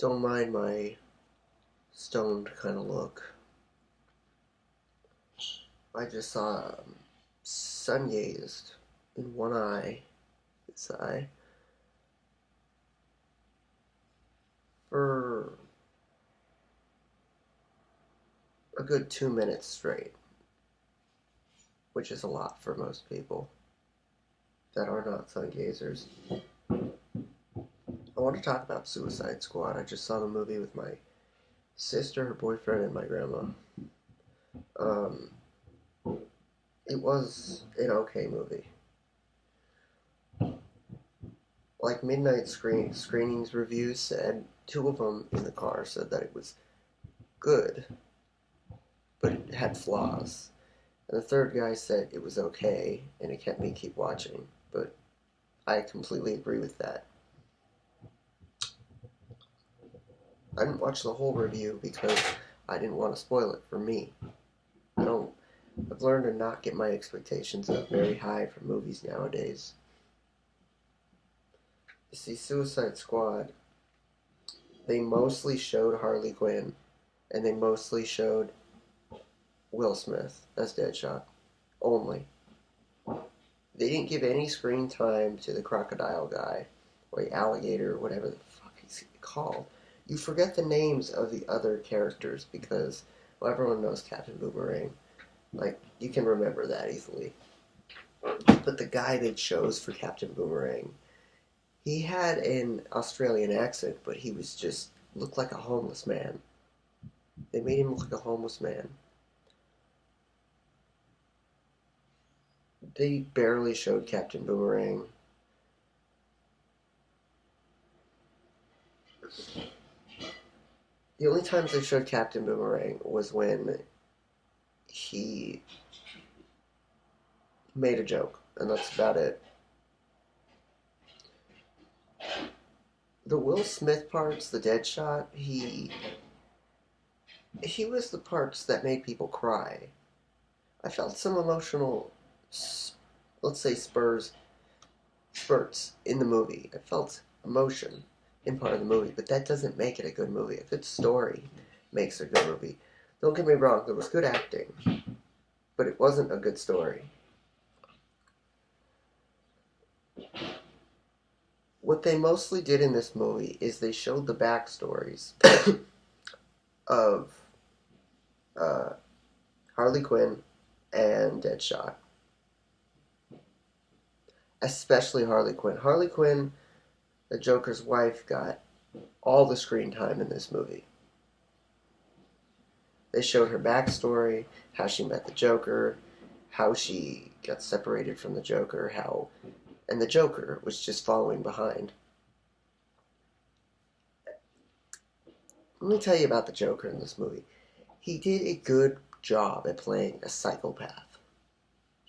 Don't mind my stoned kind of look. I just saw sun gazed in one eye, this eye, for a good 2 minutes straight, which is a lot for most people that are not sun gazers. I want to talk about Suicide Squad. I just saw the movie with my sister, her boyfriend, and my grandma. Um, it was an okay movie. Like midnight screenings reviews said, two of them in the car said that it was good, but it had flaws. And the third guy said it was okay, and it kept me keep watching. But I completely agree with that. I didn't watch the whole review because I didn't want to spoil it for me. I've learned to not get my expectations up very high for movies nowadays. You see, Suicide Squad, they mostly showed Harley Quinn, and they mostly showed Will Smith as Deadshot. Only. They didn't give any screen time to the crocodile guy, or the alligator, or whatever the fuck he's called. You forget the names of the other characters because, well, everyone knows Captain Boomerang. Like, you can remember that easily. But the guy they chose for Captain Boomerang, he had an Australian accent, but he was just looked like a homeless man. They made him look like a homeless man. They barely showed Captain Boomerang. The only times they showed Captain Boomerang was when he made a joke, and that's about it. The Will Smith parts, the Deadshot, he was the parts that made people cry. I felt some emotional, let's say, spurts in the movie. I felt emotion in part of the movie, but that doesn't make it a good movie. A good story makes a good movie. Don't get me wrong, there was good acting, but it wasn't a good story. What they mostly did in this movie is they showed the backstories of Harley Quinn and Deadshot. Especially Harley Quinn. Harley Quinn, the Joker's wife, got all the screen time in this movie. They showed her backstory, how she met the Joker, how she got separated from the Joker, and the Joker was just following behind. Let me tell you about the Joker in this movie. He did a good job at playing a psychopath.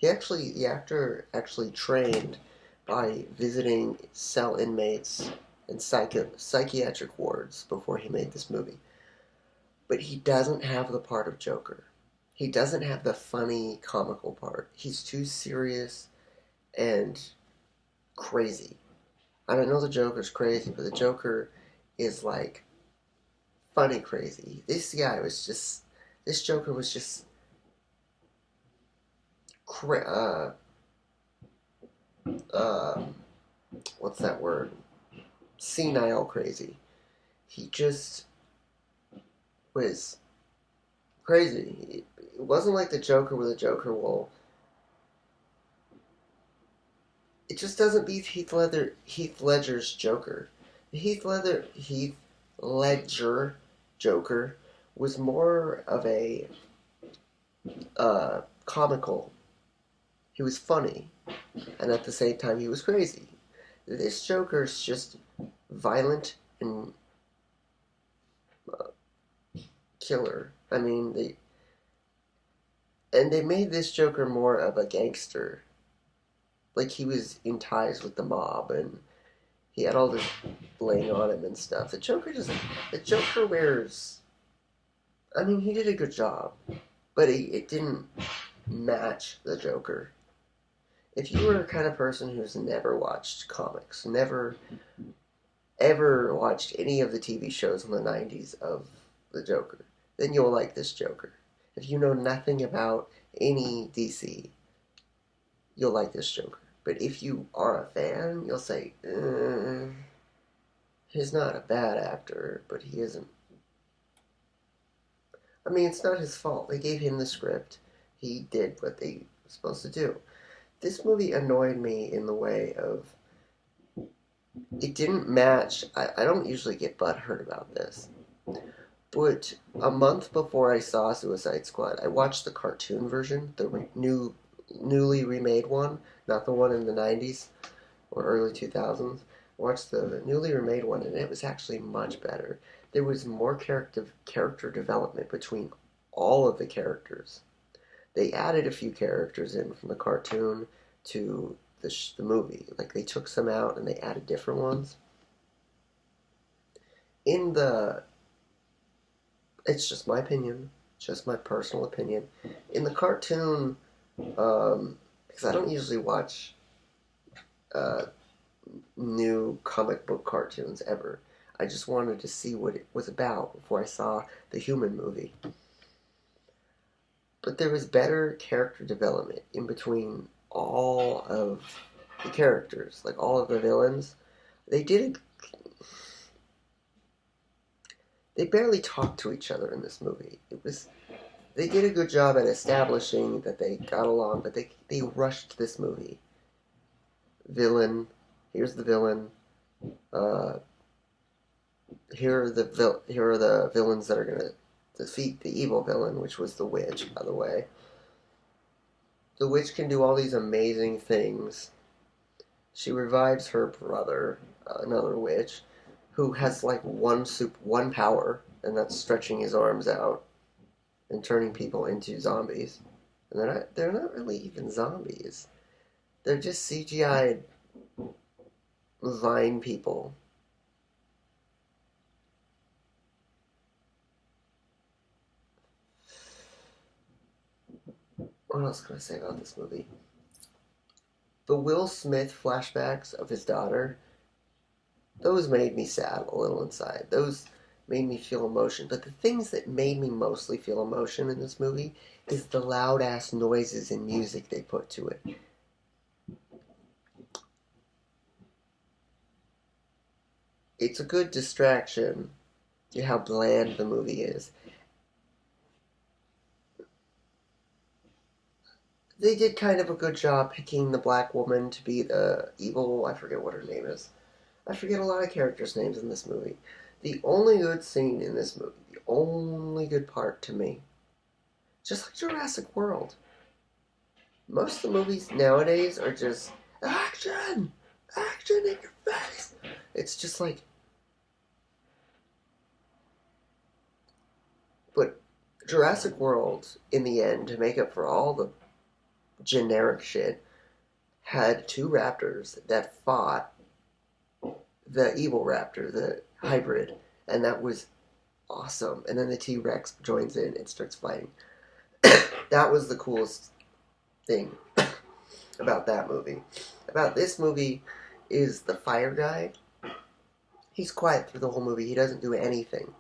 The actor actually trained by visiting cell inmates and psychiatric wards before he made this movie. But he doesn't have the part of Joker. He doesn't have the funny, comical part. He's too serious and crazy. I don't know the Joker's crazy, but the Joker is like funny crazy. This Joker was just what's that word? Senile crazy. He just was crazy. It wasn't like the Joker where the Joker will. It just doesn't beat Heath Ledger's Joker. Heath Ledger Joker was more of a comical. He was funny, and at the same time he was crazy. This Joker's just violent and killer. I mean, they made this Joker more of a gangster. Like he was in ties with the mob, and he had all this bling on him and stuff. The Joker wears. I mean, he did a good job, but it didn't match the Joker. If you were a kind of person who's never watched comics, never ever watched any of the TV shows in the 90s of the Joker, then you'll like this Joker. If you know nothing about any DC, you'll like this Joker. But if you are a fan, you'll say, he's not a bad actor, but he isn't. I mean, it's not his fault. They gave him the script. He did what they were supposed to do. This movie annoyed me in the way of it didn't match. I don't usually get butthurt about this, but a month before I saw Suicide Squad, I watched the cartoon version, the newly remade one, not the one in the 90s or early 2000s. I watched the newly remade one, and it was actually much better. There was more character development between all of the characters. They added a few characters in from the cartoon to the movie. Like, they took some out and they added different ones. In the... It's just my opinion. Just my personal opinion. In the cartoon, because I don't usually watch new comic book cartoons ever. I just wanted to see what it was about before I saw the Human movie. But there was better character development in between all of the characters, like all of the villains. They barely talked to each other in this movie. They did a good job at establishing that they got along, but they rushed this movie. Villain, here's the villain. Here are the villains that are gonna defeat the evil villain, which was the witch, by the way. The witch can do all these amazing things. She revives her brother, another witch, who has like one power, and that's stretching his arms out and turning people into zombies. And they're not really even zombies. They're just CGI vine people. What else can I say about this movie? The Will Smith flashbacks of his daughter, those made me sad a little inside. Those made me feel emotion. But the things that made me mostly feel emotion in this movie is the loud ass noises and music they put to it. It's a good distraction to how bland the movie is. They did kind of a good job picking the black woman to be the evil, I forget what her name is. I forget a lot of characters' names in this movie. The only good scene in this movie, the only good part to me, just like Jurassic World. Most of the movies nowadays are just action! Action in your face! It's just like... But Jurassic World, in the end, to make up for all the generic shit, had two raptors that fought the evil raptor, the hybrid, and that was awesome. And then the T-Rex joins in and starts fighting. That was the coolest thing about that movie. About this movie is the fire guy. He's quiet through the whole movie. He doesn't do anything.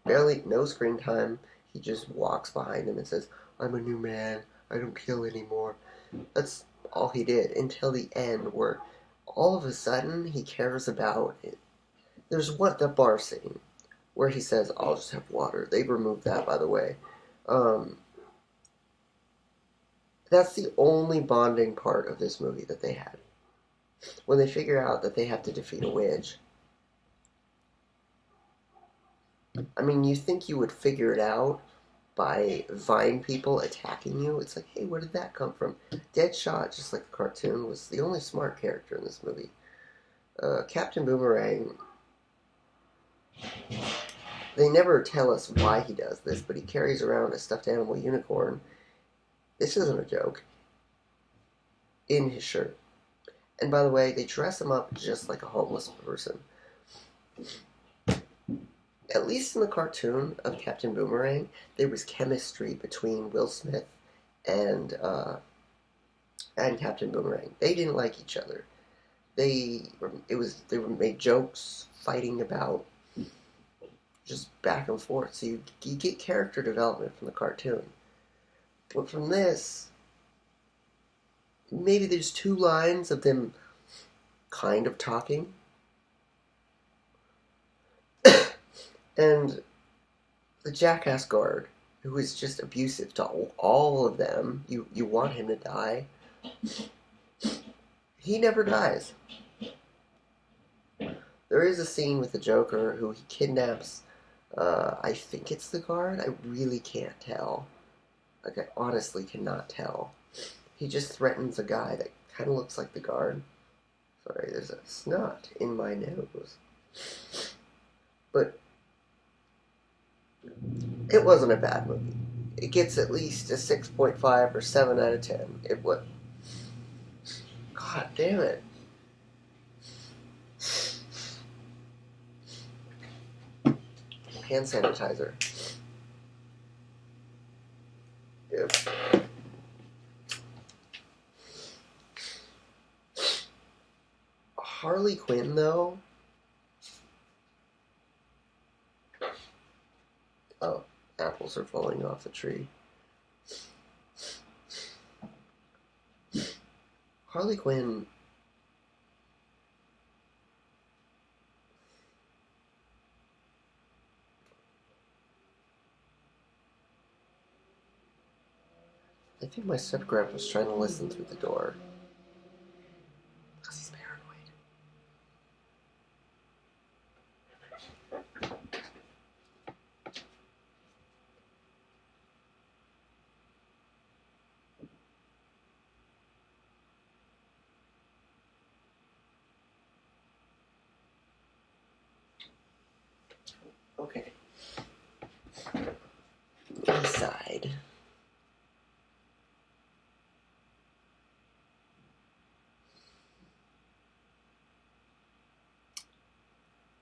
Barely, no screen time. He just walks behind him and says, "I'm a new man. I don't kill anymore." That's all he did until the end, where all of a sudden he cares about it. There's the bar scene where he says, "I'll just have water." They removed that, by the way. That's the only bonding part of this movie that they had. When they figure out that they have to defeat a witch. I mean, you think you would figure it out by vine people attacking you? It's like, hey, where did that come from? Deadshot, just like the cartoon, was the only smart character in this movie. Captain Boomerang, they never tell us why he does this, but he carries around a stuffed animal unicorn. This isn't a joke. In his shirt. And by the way, they dress him up just like a homeless person. At least in the cartoon of Captain Boomerang, there was chemistry between Will Smith and Captain Boomerang. They didn't like each other. they were made jokes fighting about just back and forth. So you get character development from the cartoon. But from this, maybe there's two lines of them kind of talking, and the jackass guard, who is just abusive to all of them. You want him to die. He never dies. There is a scene with the Joker who he kidnaps. I think it's the guard. I really can't tell. Like, I honestly cannot tell. He just threatens a guy that kind of looks like the guard. Sorry, there's a snot in my nose. But it wasn't a bad movie. It gets at least a 6.5 or 7 out of 10. It was. God damn it. Hand sanitizer. If Harley Quinn, though. Oh, apples are falling off the tree. Harley Quinn. I think my step-grandpa's trying to listen through the door. Because he's paranoid. Okay. East side.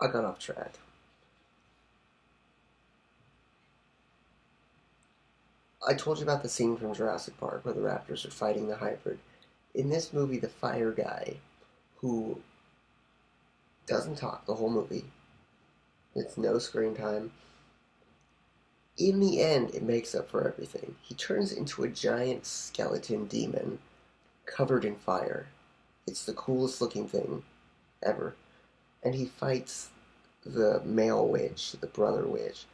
I got off track. I told you about the scene from Jurassic Park where the raptors are fighting the hybrid. In this movie, the fire guy, who doesn't talk the whole movie, it's no screen time. In the end, it makes up for everything. He turns into a giant skeleton demon covered in fire. It's the coolest looking thing ever. And he fights the male witch, the brother witch,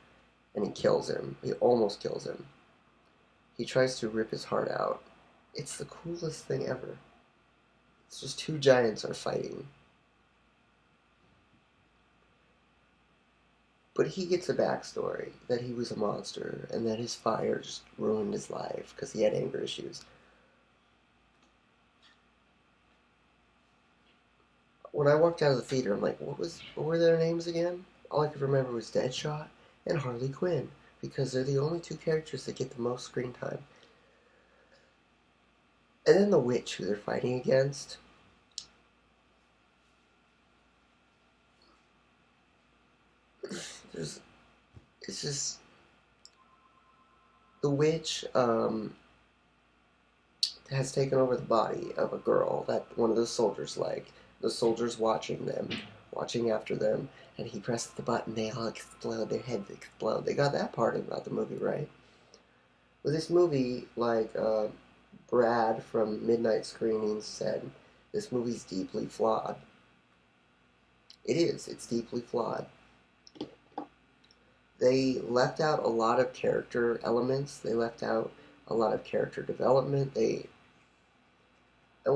and he kills him. He almost kills him. He tries to rip his heart out. It's the coolest thing ever. It's just two giants are fighting. But he gets a backstory that he was a monster and that his fire just ruined his life because he had anger issues. When I walked out of the theater, I'm like, what were their names again? All I could remember was Deadshot and Harley Quinn, because they're the only two characters that get the most screen time. And then the witch who they're fighting against. It's just the witch has taken over the body of a girl that one of the soldiers liked. The soldiers watching them, watching after them, and he presses the button, they all explode, their heads explode. They got that part about the movie right. With this movie, like Brad from Midnight Screenings said, this movie's deeply flawed. It is. It's deeply flawed. They left out a lot of character elements. They left out a lot of character development. And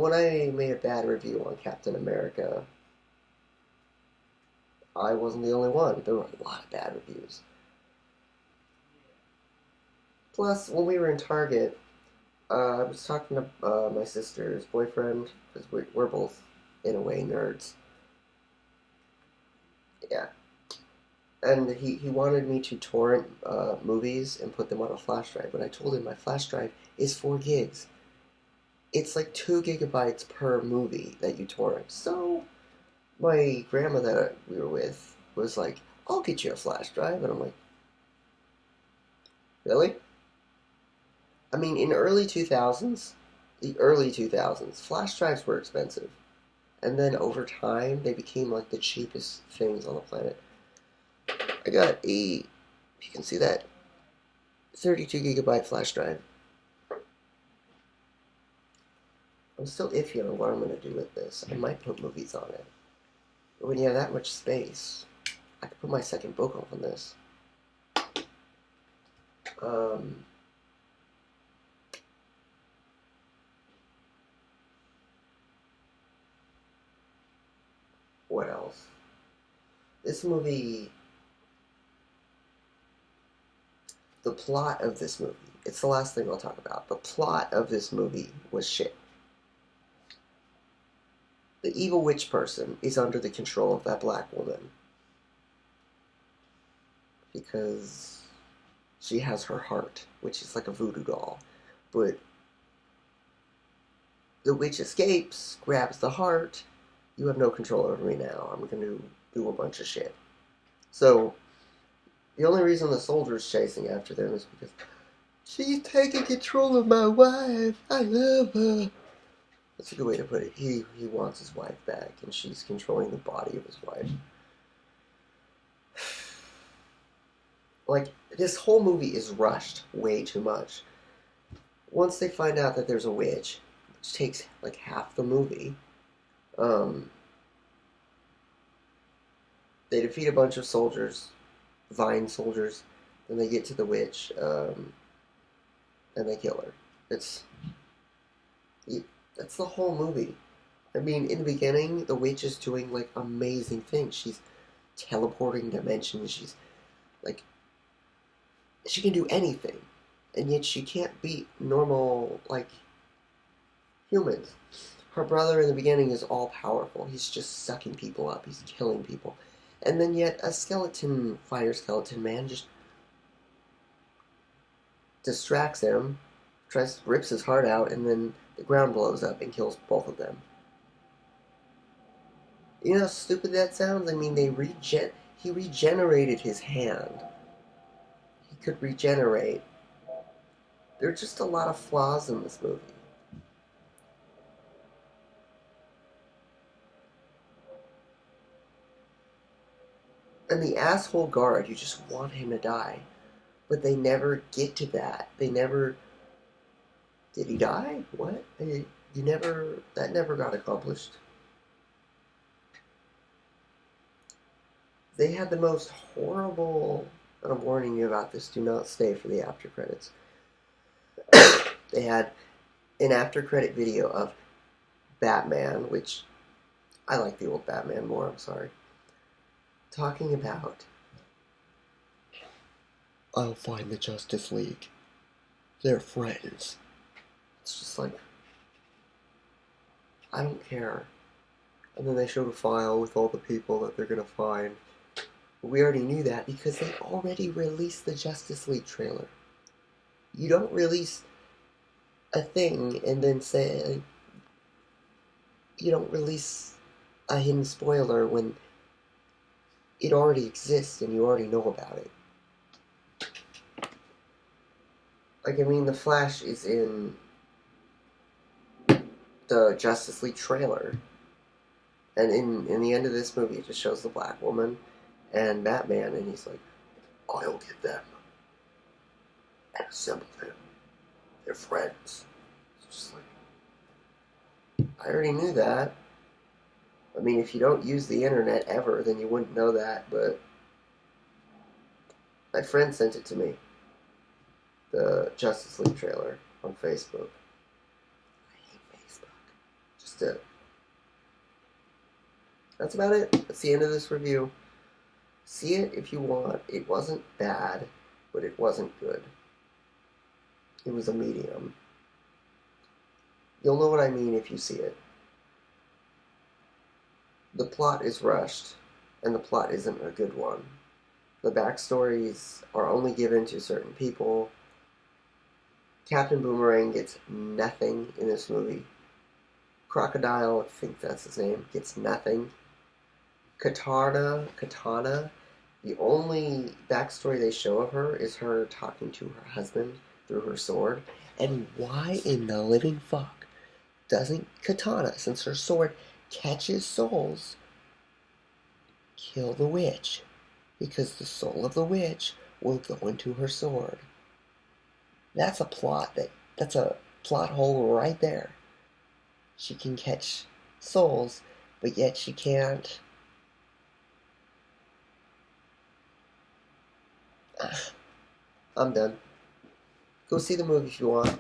when I made a bad review on Captain America, I wasn't the only one. There were a lot of bad reviews. Plus, when we were in Target, I was talking to my sister's boyfriend, because we're both, in a way, nerds. Yeah. And he wanted me to torrent movies and put them on a flash drive, but I told him my flash drive is 4 gigs. It's like 2 gigabytes per movie that you torrent. So my grandma that we were with was like, I'll get you a flash drive. And I'm like, really? I mean, in the early 2000s, flash drives were expensive. And then over time, they became like the cheapest things on the planet. I got you can see that, 32 gigabyte flash drive. I'm still iffy on what I'm going to do with this. I might put movies on it. But when you have that much space, I could put my second book on this. What else? This movie, the plot of this movie, it's the last thing I'll talk about. The plot of this movie was shit. The evil witch person is under the control of that black woman because she has her heart, which is like a voodoo doll. But the witch escapes, grabs the heart. You have no control over me now. I'm going to do a bunch of shit. So, the only reason the soldier's chasing after them is because she's taking control of my wife. I love her. That's a good way to put it. He wants his wife back, and she's controlling the body of his wife. Like, this whole movie is rushed way too much. Once they find out that there's a witch, which takes like half the movie, they defeat a bunch of soldiers, Vine soldiers, then they get to the witch, and they kill her. That's the whole movie. I mean, in the beginning, the witch is doing, like, amazing things. She's teleporting dimensions. She's, like, she can do anything. And yet she can't beat normal, like, humans. Her brother in the beginning is all-powerful. He's just sucking people up. He's killing people. And then yet a fire skeleton man just distracts him, rips his heart out, and then the ground blows up and kills both of them. You know how stupid that sounds? I mean, he regenerated his hand. He could regenerate. There are just a lot of flaws in this movie. And the asshole guard, you just want him to die. But they never get to that. They never... Did he die? What? That never got accomplished. They had the most horrible... And I'm warning you about this. Do not stay for the after credits. They had an after credit video of Batman, which I like the old Batman more, I'm sorry, talking about, I'll find the Justice League. They're friends. It's just like, I don't care. And then they showed a file with all the people that they're going to find. We already knew that because they already released the Justice League trailer. You don't release a thing and then say... You don't release a hidden spoiler when it already exists and you already know about it. Like, I mean, the Flash is in the Justice League trailer. And in the end of this movie, it just shows the black woman and Batman, and he's like, I'll get them and assemble them. They're friends. It's just like, I already knew that. I mean, if you don't use the internet ever, then you wouldn't know that, but my friend sent it to me. The Justice League trailer on Facebook. I hate Facebook. That's about it. That's the end of this review. See it if you want. It wasn't bad, but it wasn't good. It was a medium. You'll know what I mean if you see it. The plot is rushed, and the plot isn't a good one. The backstories are only given to certain people. Captain Boomerang gets nothing in this movie. Crocodile, I think that's his name, gets nothing. Katana, the only backstory they show of her is her talking to her husband through her sword. And why in the living fuck doesn't Katana, since her sword catches souls, kill the witch, because the soul of the witch will go into her sword. That's that's a plot hole right there. She can catch souls, but yet she can't. I'm done. Go see the movie if you want.